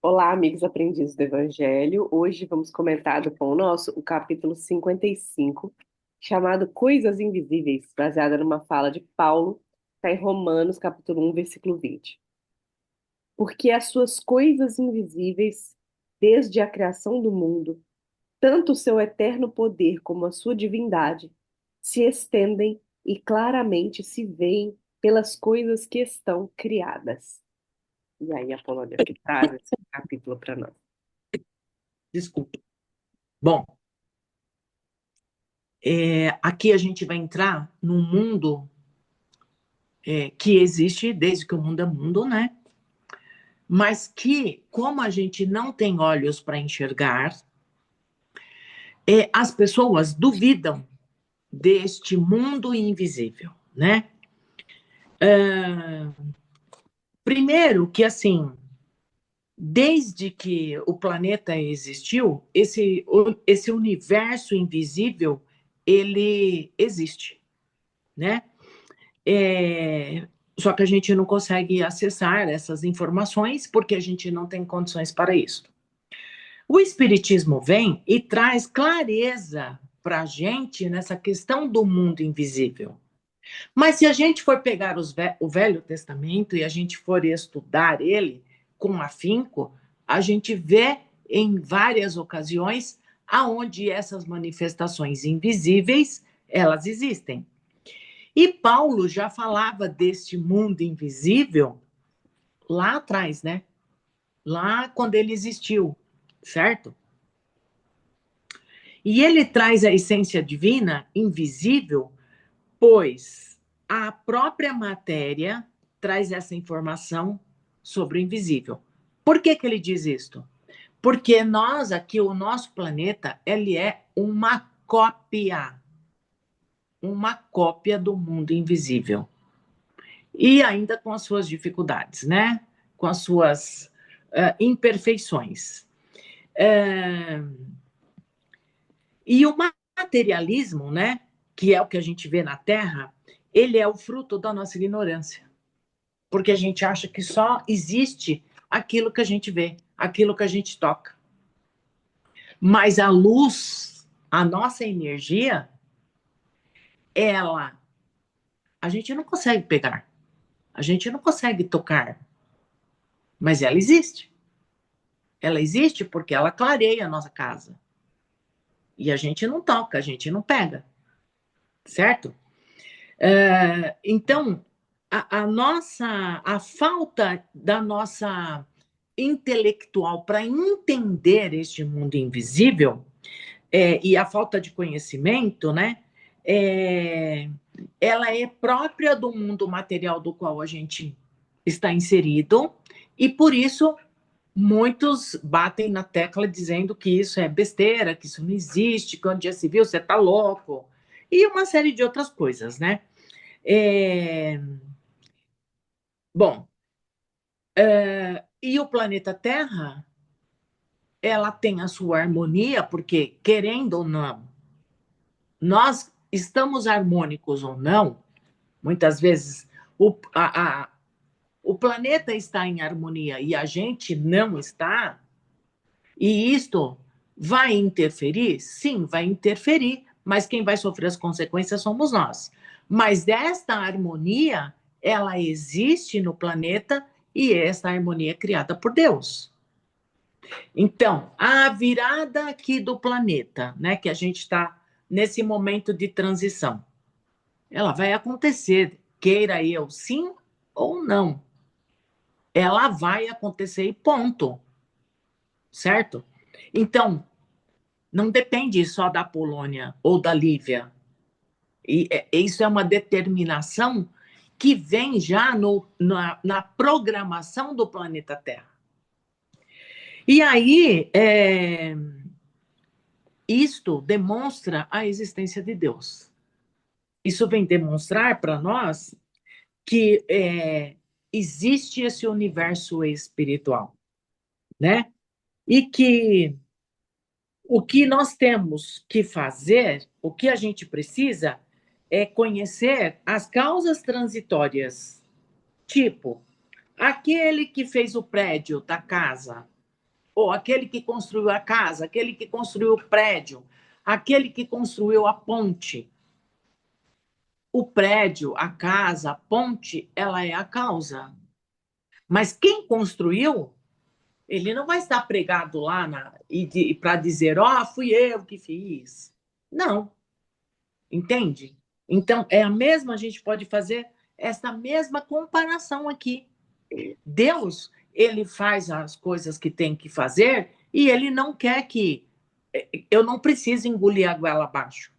Olá, amigos aprendizes do Evangelho. Hoje vamos comentar do Pão Nosso o capítulo 55, chamado Coisas Invisíveis, baseada numa fala de Paulo, está em Romanos, capítulo 1, versículo 20. Porque as suas coisas invisíveis, desde a criação do mundo, tanto o seu eterno poder como a sua divindade, se estendem e claramente se veem pelas coisas que estão criadas. E aí, a Polônia que traz esse capítulo para nós. Desculpa. Bom, aqui a gente vai entrar num mundo que existe desde que o mundo é mundo, né? Mas que, como a gente não tem olhos para enxergar, as pessoas duvidam deste mundo invisível, né? Primeiro que, assim, desde que o planeta existiu, esse universo invisível, ele existe, né? É, Só que a gente não consegue acessar essas informações porque a gente não tem condições para isso. O Espiritismo vem e traz clareza para a gente nessa questão do mundo invisível. Mas se a gente for pegar o Velho Testamento e a gente for estudar ele com afinco, a gente vê em várias ocasiões aonde essas manifestações invisíveis elas existem. E Paulo já falava deste mundo invisível lá atrás, né? Lá quando ele existiu, certo? E ele traz a essência divina invisível, pois a própria matéria traz essa informação sobre o invisível. Por que ele diz isto? Porque nós aqui, o nosso planeta, ele é uma cópia do mundo invisível. E ainda com as suas dificuldades, né? Com as suas imperfeições. E o materialismo, né? Que é o que a gente vê na Terra, ele é o fruto da nossa ignorância. Porque a gente acha que só existe aquilo que a gente vê, aquilo que a gente toca. Mas a luz, a nossa energia, ela, a gente não consegue pegar, a gente não consegue tocar, mas ela existe. Ela existe porque ela clareia a nossa casa. E a gente não toca, a gente não pega, certo? Então, a falta da nossa intelectual para entender este mundo invisível e a falta de conhecimento, né? É, Ela é própria do mundo material do qual a gente está inserido e por isso muitos batem na tecla dizendo que isso é besteira, que isso não existe, que onde já se viu você está louco e uma série de outras coisas, né? É, Bom, e o planeta Terra, ela tem a sua harmonia, porque, querendo ou não, nós estamos harmônicos ou não, muitas vezes o planeta está em harmonia e a gente não está, e isto vai interferir? Sim, vai interferir, mas quem vai sofrer as consequências somos nós. Mas esta harmonia, ela existe no planeta e esta harmonia é criada por Deus. Então, a virada aqui do planeta, né, que a gente está nesse momento de transição, ela vai acontecer, queira eu sim ou não. Ela vai acontecer e ponto, certo? Então, não depende só da Polônia ou da Lívia. Isso é uma determinação que vem já na programação do planeta Terra. E aí, isto demonstra a existência de Deus. Isso vem demonstrar para nós que existe esse universo espiritual, né? E que o que nós temos que fazer, o que a gente precisa, é conhecer as causas transitórias. Tipo, aquele que fez o prédio da casa, ou aquele que construiu a casa, aquele que construiu o prédio, aquele que construiu a ponte. O prédio, a casa, a ponte, ela é a causa. Mas quem construiu, ele não vai estar pregado lá para dizer, ó, fui eu que fiz. Não, entende? Então, é a mesma, a gente pode fazer essa mesma comparação aqui. Deus, ele faz as coisas que tem que fazer e ele não quer que eu não preciso engolir a goela abaixo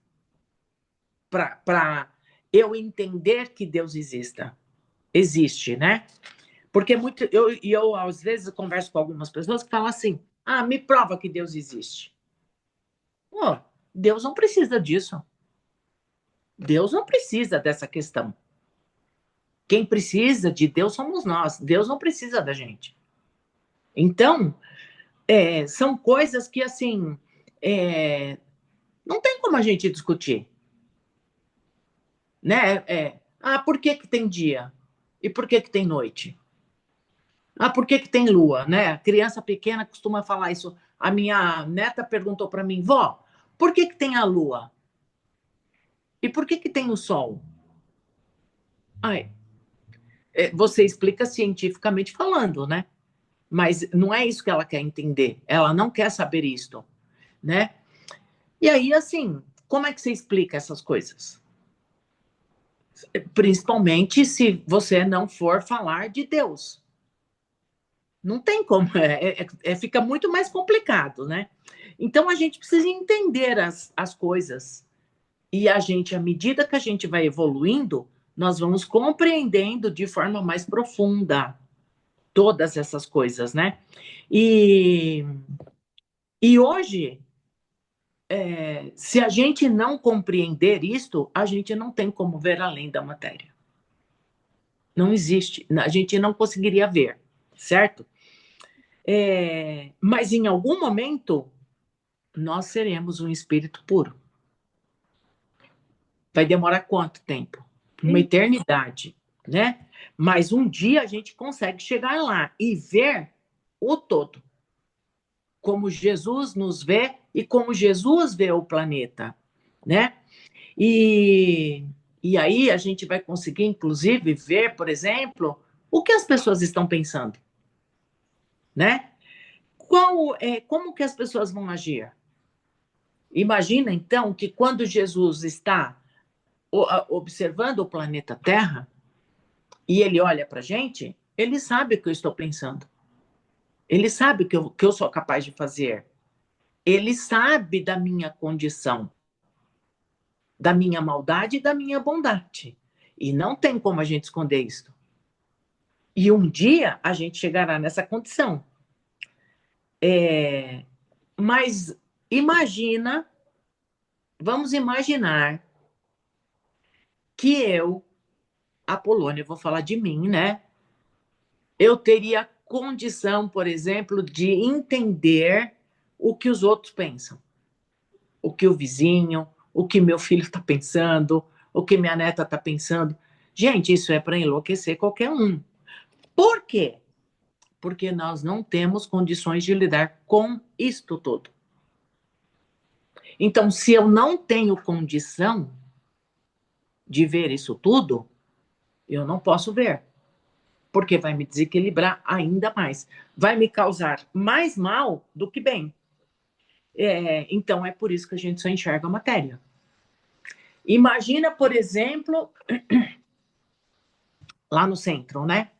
para eu entender que Deus existe, né? Porque eu às vezes converso com algumas pessoas que falam assim: ah, me prova que Deus existe. Pô, Deus não precisa disso. Deus não precisa dessa questão. Quem precisa de Deus somos nós. Deus não precisa da gente. Então, são coisas que, assim, não tem como a gente discutir. Né? Por que tem dia? E por que tem noite? Por que tem lua? Né? A criança pequena costuma falar isso. A minha neta perguntou para mim, vó, por que tem a lua? E por que tem o sol? Ai, você explica cientificamente falando, né? Mas não é isso que ela quer entender. Ela não quer saber isto, né? E aí, assim, como é que você explica essas coisas? Principalmente se você não for falar de Deus. Não tem como, fica muito mais complicado, né? Então a gente precisa entender as coisas. E a gente, à medida que a gente vai evoluindo, nós vamos compreendendo de forma mais profunda todas essas coisas, né? E, e hoje, se a gente não compreender isto, a gente não tem como ver além da matéria. Não existe, a gente não conseguiria ver, certo? Mas em algum momento, nós seremos um espírito puro. Vai demorar quanto tempo? Uma eternidade, né? Mas um dia a gente consegue chegar lá e ver o todo, como Jesus nos vê e como Jesus vê o planeta, né? E, e aí a gente vai conseguir, inclusive, ver, por exemplo, o que as pessoas estão pensando, né? Como que as pessoas vão agir? Imagina, então, que quando Jesus está observando o planeta Terra e ele olha para a gente, ele sabe o que eu estou pensando. Ele sabe o que eu sou capaz de fazer. Ele sabe da minha condição, da minha maldade e da minha bondade. E não tem como a gente esconder isso. E um dia a gente chegará nessa condição. Mas vamos imaginar que eu, a Polônia, vou falar de mim, né? Eu teria condição, por exemplo, de entender o que os outros pensam, o que o vizinho, o que meu filho está pensando, o que minha neta está pensando. Gente, isso é para enlouquecer qualquer um. Por quê? Porque nós não temos condições de lidar com isto todo. Então, se eu não tenho condição de ver isso tudo, eu não posso ver, porque vai me desequilibrar ainda mais, vai me causar mais mal do que bem. Então, é por isso que a gente só enxerga a matéria. Imagina, por exemplo, lá no centro, né?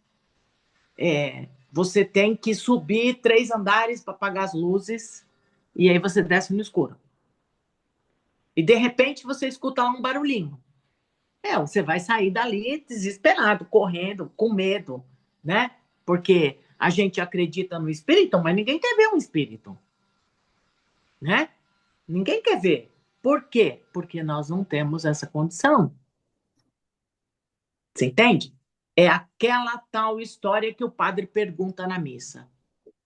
Você tem que subir 3 andares para apagar as luzes, e aí você desce no escuro. E, de repente, você escuta lá um barulhinho. Você vai sair dali desesperado, correndo, com medo, né? Porque a gente acredita no espírito, mas ninguém quer ver um espírito, né? Ninguém quer ver. Por quê? Porque nós não temos essa condição. Você entende? É aquela tal história que o padre pergunta na missa.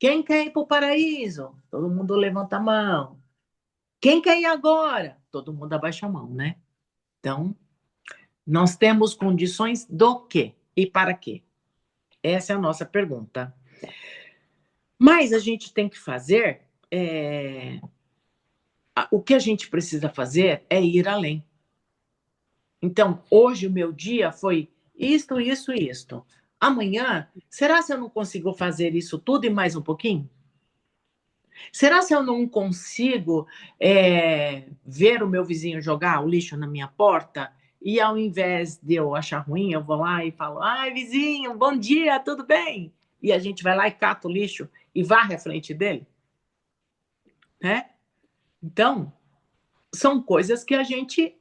Quem quer ir para o paraíso? Todo mundo levanta a mão. Quem quer ir agora? Todo mundo abaixa a mão, né? Então, nós temos condições do quê? E para quê? Essa é a nossa pergunta. Mas a gente tem que fazer, o que a gente precisa fazer é ir além. Então, hoje o meu dia foi isto, isso e isto. Amanhã, será se eu não consigo fazer isso tudo e mais um pouquinho? Será se eu não consigo ver o meu vizinho jogar o lixo na minha porta e ao invés de eu achar ruim, eu vou lá e falo: ai, vizinho, bom dia, tudo bem? E a gente vai lá e cata o lixo e varre a frente dele, né? Então, são coisas que a gente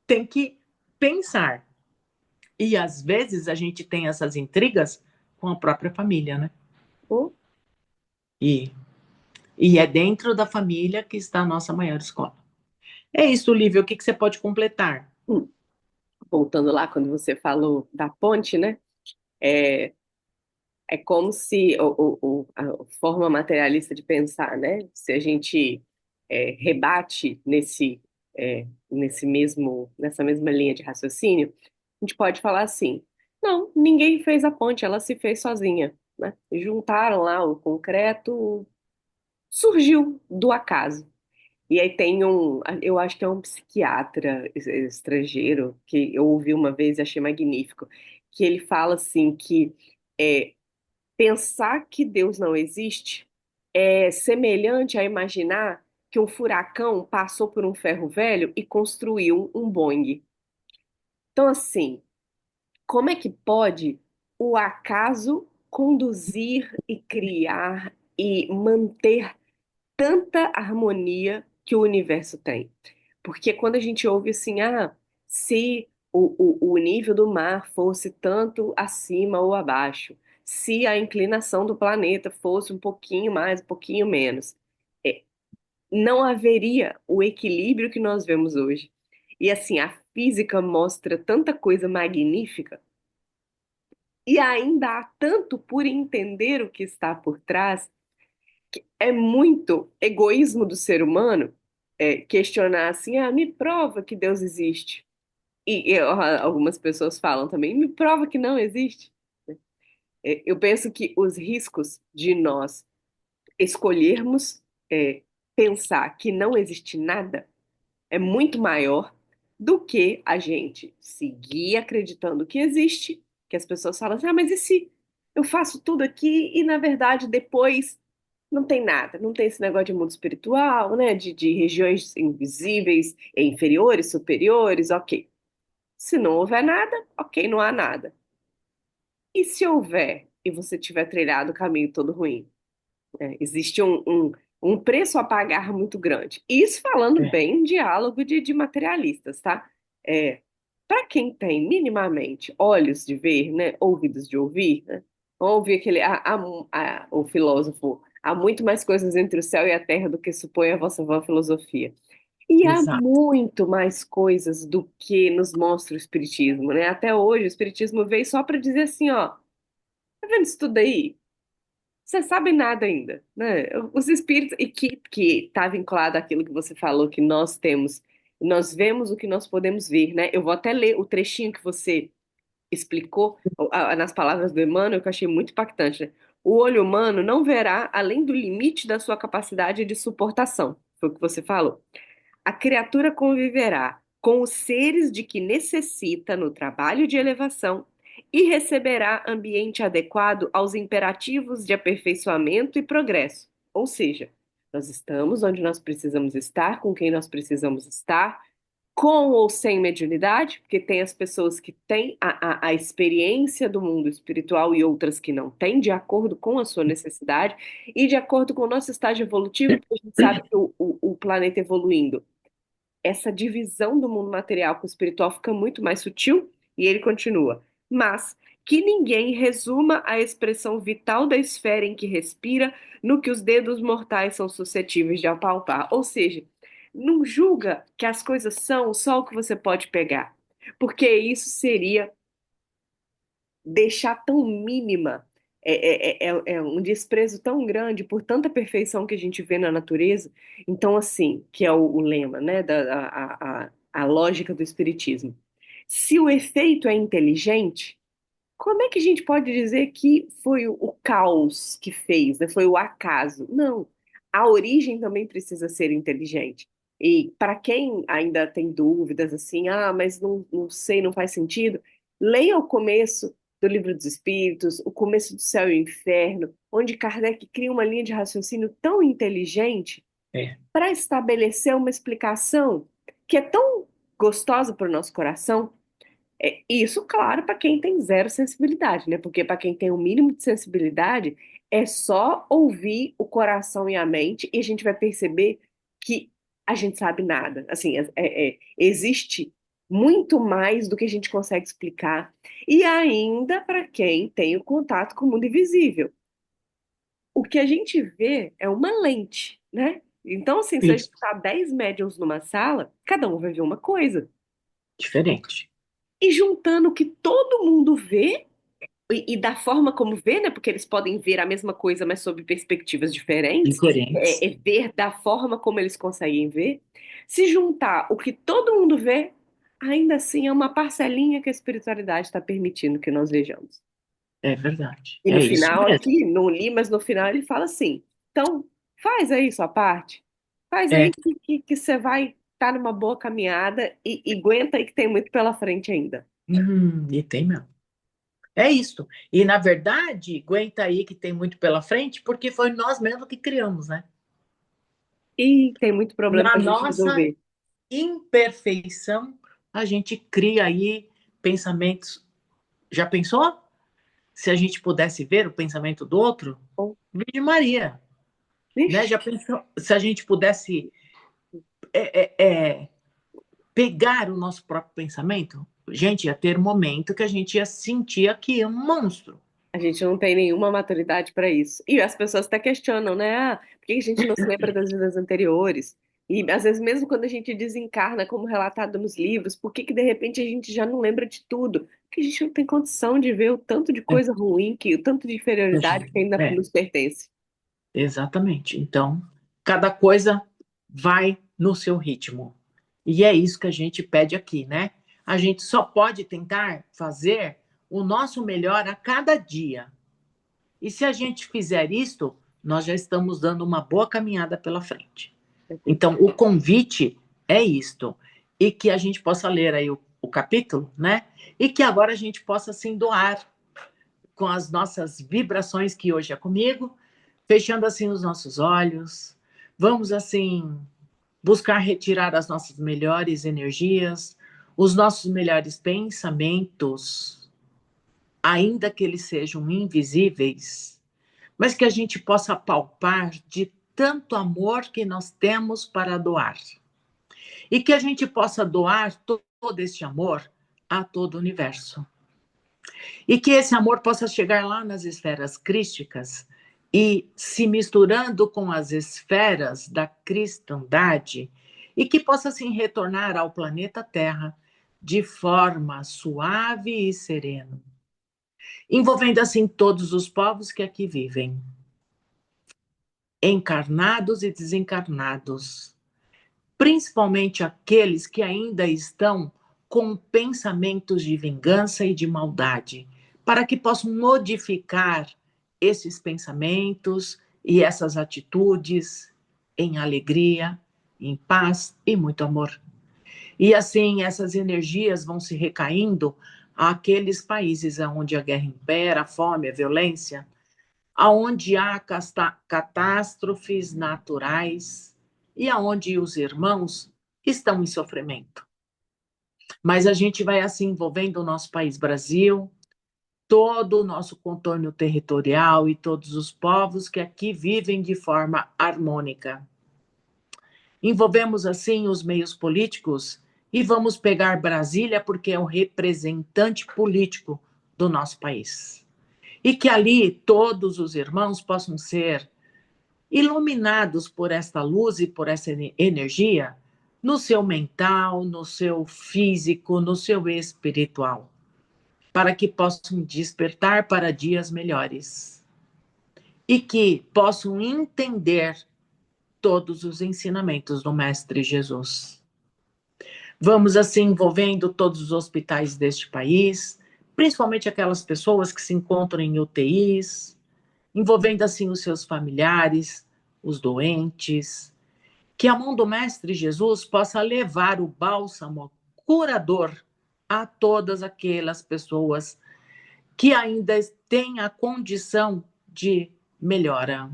tem que pensar. E às vezes a gente tem essas intrigas com a própria família, né? Ou, E, e é dentro da família que está a nossa maior escola. É isso, Lívia, o que você pode completar? hum, voltando lá, quando você falou da ponte, né? É, é como se a forma materialista de pensar, né? Se a gente rebate nessa mesma linha de raciocínio, a gente pode falar assim: não, ninguém fez a ponte, ela se fez sozinha, né? Juntaram lá o concreto, surgiu do acaso. E aí tem eu acho que é um psiquiatra estrangeiro que eu ouvi uma vez e achei magnífico, que ele fala assim que é, pensar que Deus não existe é semelhante a imaginar que um furacão passou por um ferro velho e construiu um Boeing. Então, assim, como é que pode o acaso conduzir e criar e manter tanta harmonia que o universo tem? Porque quando a gente ouve assim, se o nível do mar fosse tanto acima ou abaixo, se a inclinação do planeta fosse um pouquinho mais, um pouquinho menos, é, não haveria o equilíbrio que nós vemos hoje. E assim, a física mostra tanta coisa magnífica e ainda há tanto por entender o que está por trás. É muito egoísmo do ser humano questionar assim, me prova que Deus existe. Algumas pessoas falam também, me prova que não existe. Eu penso que os riscos de nós escolhermos pensar que não existe nada é muito maior do que a gente seguir acreditando que existe, que as pessoas falam assim, mas e se eu faço tudo aqui e na verdade depois não tem nada, não tem esse negócio de mundo espiritual, né, de regiões invisíveis, inferiores, superiores, ok. Se não houver nada, ok, não há nada. E se houver e você tiver trilhado o caminho todo ruim? Existe um preço a pagar muito grande. Isso falando É, bem em diálogo de materialistas, tá? É, para quem tem minimamente olhos de ver, né, ouvidos de ouvir, né, ouve o filósofo, há muito mais coisas entre o céu e a terra do que supõe a vossa vã filosofia. E há exato. muito mais coisas do que nos mostra o Espiritismo, né? Até hoje, o Espiritismo veio só para dizer assim, ó, tá vendo isso tudo aí? Você sabe nada ainda, né? Os espíritos, e que está vinculado àquilo que você falou, que nós temos, nós vemos o que nós podemos ver, né? Eu vou até ler o trechinho que você explicou nas palavras do Emmanuel, que eu achei muito impactante, né? O olho humano não verá além do limite da sua capacidade de suportação, foi o que você falou. A criatura conviverá com os seres de que necessita no trabalho de elevação e receberá ambiente adequado aos imperativos de aperfeiçoamento e progresso. Ou seja, nós estamos onde nós precisamos estar, com quem nós precisamos estar, com ou sem mediunidade, porque tem as pessoas que têm a experiência do mundo espiritual e outras que não têm, de acordo com a sua necessidade e de acordo com o nosso estágio evolutivo, porque a gente sabe que o planeta evoluindo, essa divisão do mundo material com o espiritual fica muito mais sutil, e ele continua. Mas que ninguém resuma a expressão vital da esfera em que respira no que os dedos mortais são suscetíveis de apalpar. Ou seja, não julga que as coisas são só o que você pode pegar, porque isso seria deixar tão mínima, é um desprezo tão grande por tanta perfeição que a gente vê na natureza. Então, assim, que é o lema, né, a lógica do espiritismo. Se o efeito é inteligente, como é que a gente pode dizer que foi o caos que fez, né? Foi o acaso? Não. A origem também precisa ser inteligente. E para quem ainda tem dúvidas, assim, mas não sei, não faz sentido, leia o começo do Livro dos Espíritos, o começo do Céu e o Inferno, onde Kardec cria uma linha de raciocínio tão inteligente É, para estabelecer uma explicação que é tão gostosa para o nosso coração. Isso, claro, para quem tem zero sensibilidade, né? Porque para quem tem o mínimo de sensibilidade, é só ouvir o coração e a mente e a gente vai perceber que a gente sabe nada. Assim, existe muito mais do que a gente consegue explicar. E ainda para quem tem o contato com o mundo invisível. O que a gente vê é uma lente, né? Então, assim, se a gente isso, tá 10 médiums numa sala, cada um vai ver uma coisa. diferente, E juntando o que todo mundo vê e da forma como vê, né? Porque eles podem ver a mesma coisa, mas sob perspectivas diferentes. diferentes. É ver da forma como eles conseguem ver. Se juntar o que todo mundo vê, ainda assim é uma parcelinha que a espiritualidade está permitindo que nós vejamos. É verdade. E no É isso final, mesmo. aqui, não li, mas no final ele fala assim: então, faz aí sua parte. Faz É. aí que você vai estar numa boa caminhada e aguenta aí que tem muito pela frente ainda. E tem mesmo. É isso. E, na verdade, aguenta aí que tem muito pela frente, porque foi nós mesmos que criamos, né? E tem muito problema Na para a gente nossa resolver. imperfeição, a gente cria aí pensamentos. Já pensou? Se a gente pudesse ver o pensamento do outro? Bom, Virgem Maria, né? vixe, Já pensou? Se a gente pudesse é, é, é, pegar o nosso próprio pensamento? Gente, ia ter um momento que a gente ia sentir aqui um monstro. a gente não tem nenhuma maturidade para isso. E as pessoas até questionam, né? Por que a gente não se lembra das vidas anteriores? E às vezes, mesmo quando a gente desencarna, como relatado nos livros, por que que de repente a gente já não lembra de tudo? Porque a gente não tem condição de ver o tanto de É, coisa ruim, o tanto de inferioridade que ainda é, nos pertence. exatamente. Então, cada coisa vai no seu ritmo. E é isso que a gente pede aqui, né? A gente só pode tentar fazer o nosso melhor a cada dia. E se a gente fizer isto, nós já estamos dando uma boa caminhada pela frente. Então, o convite é isto. E que a gente possa ler aí o capítulo, né? E que agora a gente possa assim doar com as nossas vibrações, que hoje é comigo, fechando assim os nossos olhos. Vamos assim buscar retirar as nossas melhores energias, os nossos melhores pensamentos, ainda que eles sejam invisíveis, mas que a gente possa palpar de tanto amor que nós temos para doar. E que a gente possa doar todo este amor a todo o universo. E que esse amor possa chegar lá nas esferas crísticas e se misturando com as esferas da cristandade e que possa assim retornar ao planeta Terra de forma suave e serena, envolvendo assim todos os povos que aqui vivem, encarnados e desencarnados, principalmente aqueles que ainda estão com pensamentos de vingança e de maldade, para que possam modificar esses pensamentos e essas atitudes em alegria, em paz e muito amor. E assim essas energias vão se recaindo àqueles países onde a guerra impera, a fome, a violência, aonde há catástrofes naturais e aonde os irmãos estão em sofrimento. Mas a gente vai assim envolvendo o nosso país Brasil, todo o nosso contorno territorial e todos os povos que aqui vivem de forma harmônica. Envolvemos assim os meios políticos e vamos pegar Brasília porque é o representante político do nosso país. E que ali todos os irmãos possam ser iluminados por esta luz e por essa energia no seu mental, no seu físico, no seu espiritual, para que possam despertar para dias melhores e que possam entender todos os ensinamentos do Mestre Jesus. Vamos assim envolvendo todos os hospitais deste país, principalmente aquelas pessoas que se encontram em UTIs, envolvendo assim os seus familiares, os doentes, que a mão do Mestre Jesus possa levar o bálsamo curador a todas aquelas pessoas que ainda têm a condição de melhora.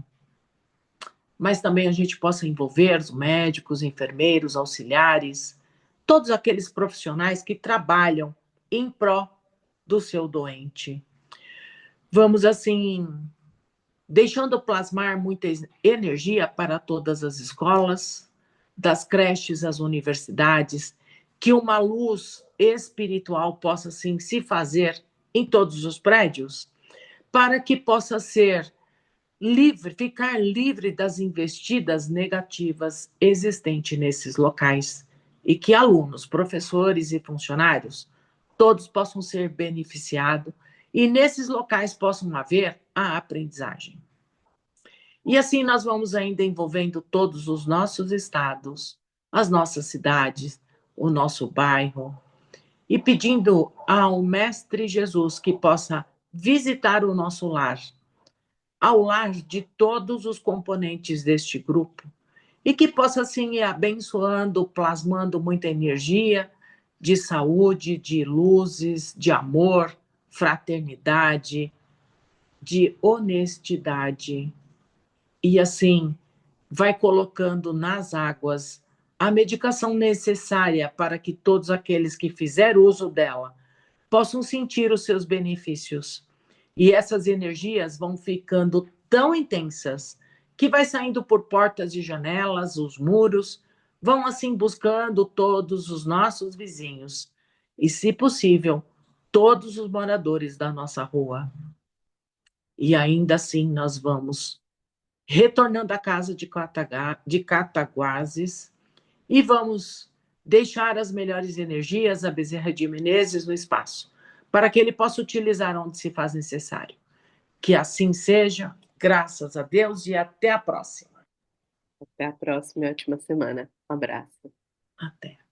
Mas também a gente possa envolver os médicos, enfermeiros, auxiliares, todos aqueles profissionais que trabalham em pró do seu doente. Vamos, assim, deixando plasmar muita energia para todas as escolas, das creches às universidades, que uma luz espiritual possa, assim, se fazer em todos os prédios, para que possa ser livre, ficar livre das investidas negativas existentes nesses locais e que alunos, professores e funcionários todos possam ser beneficiados e nesses locais possam haver a aprendizagem. E assim nós vamos ainda envolvendo todos os nossos estados, as nossas cidades, o nosso bairro e pedindo ao Mestre Jesus que possa visitar o nosso lar, ao lar de todos os componentes deste grupo e que possa, assim, ir abençoando, plasmando muita energia de saúde, de luzes, de amor, fraternidade, de honestidade. E, assim, vai colocando nas águas a medicação necessária para que todos aqueles que fizeram uso dela possam sentir os seus benefícios. E essas energias vão ficando tão intensas que vai saindo por portas e janelas, os muros, vão assim buscando todos os nossos vizinhos e, se possível, todos os moradores da nossa rua. E ainda assim nós vamos retornando à casa de Cataguases e vamos deixar as melhores energias a Bezerra de Menezes no espaço, para que ele possa utilizar onde se faz necessário. Que assim seja, graças a Deus, e até a próxima. Até a próxima e ótima semana. Um abraço. Até.